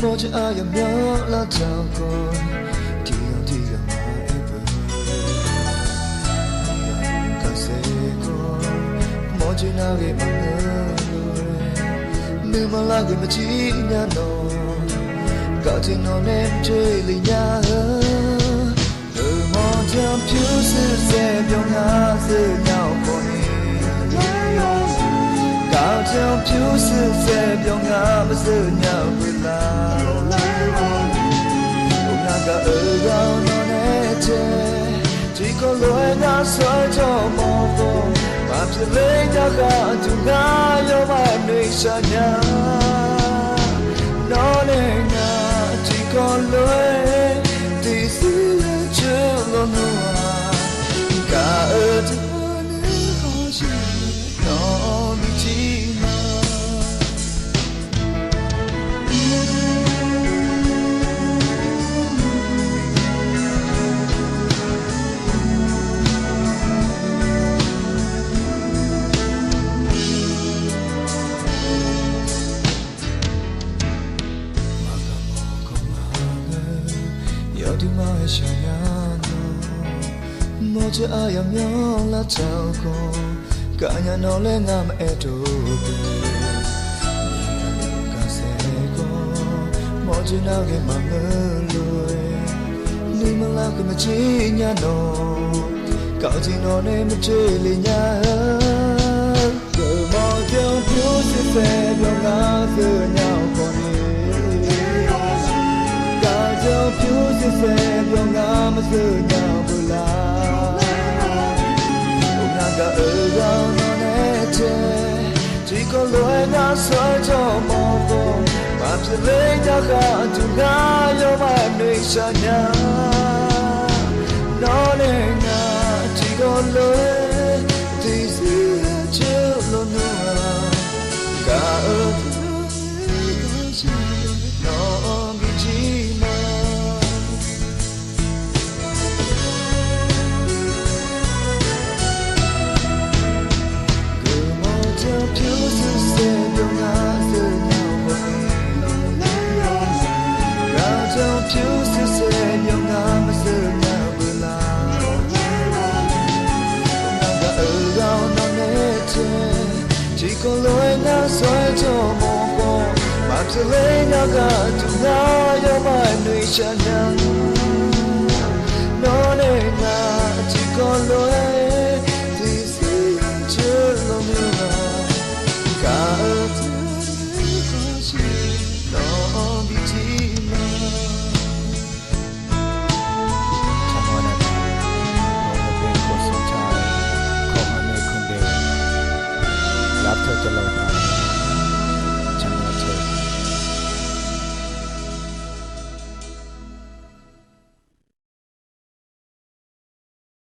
một chữ ai em nhớ là chào con thì mà em vừa cả sẽ có một chữ nào để mà ngỡ nếu mà là người mà chỉ nhà nó cả trên nó em chơi lì nhà từ một trăm phiếu sự xe biểu ngã giữa nhau còn cao trong phiếu sự xe biểu ngã mà giữa nhau vừa là cũng là cả ở gạo nó nét chê chỉ có lối ngã xoay cho mò vô mà chỉ lấy nhau cả chúng ta yêu mà em nơi xa nhà nó nên ngã chỉ còn lối thì giữ chưa lo nữa cả ở đó nếu có gì nó bị chỉ mà thì mai sẽ nhớ một chữ ai em nhớ là chào cô cả nhà nó lên ngắm em trôi cả sẽ có một chữ nào để mà ngỡ lùi nhưng mà là cái mà chỉ nhà nó cậu chỉ nó nên mà chơi lì nhà cứ bỏ theo phiếu sẽ phê nhau ngã giữa nhau còn trong phiếu sẽ xe biểu ngã mà giữa nhau vừa là cũng là cả ở gạo nó nét chê chỉ có lối ngã xoay cho mò vô mà chỉ lấy nhau cả chúng ta yêu mà em nơi xa nhà nó nên ngã chỉ có lối thì giữ chưa lo nữa cả ở nó bị chỉ mà phiếu sự xe biểu ngã giữa nhau cả trong phiếu sự xe biểu ngã mà giữa nhau vừa là không làm cả ở gạo nó nét chê chỉ có lối ngã xoay cho mò vô mà chỉ lấy nhau cả chúng ta yêu mà em nuôi cha nhau nó nên ngã chỉ có lối thì giữ chưa lo nữa cả ở thế có gì nó bị chỉ mà Come on and roll the big coast of time. Come on, make them day. Love to the love.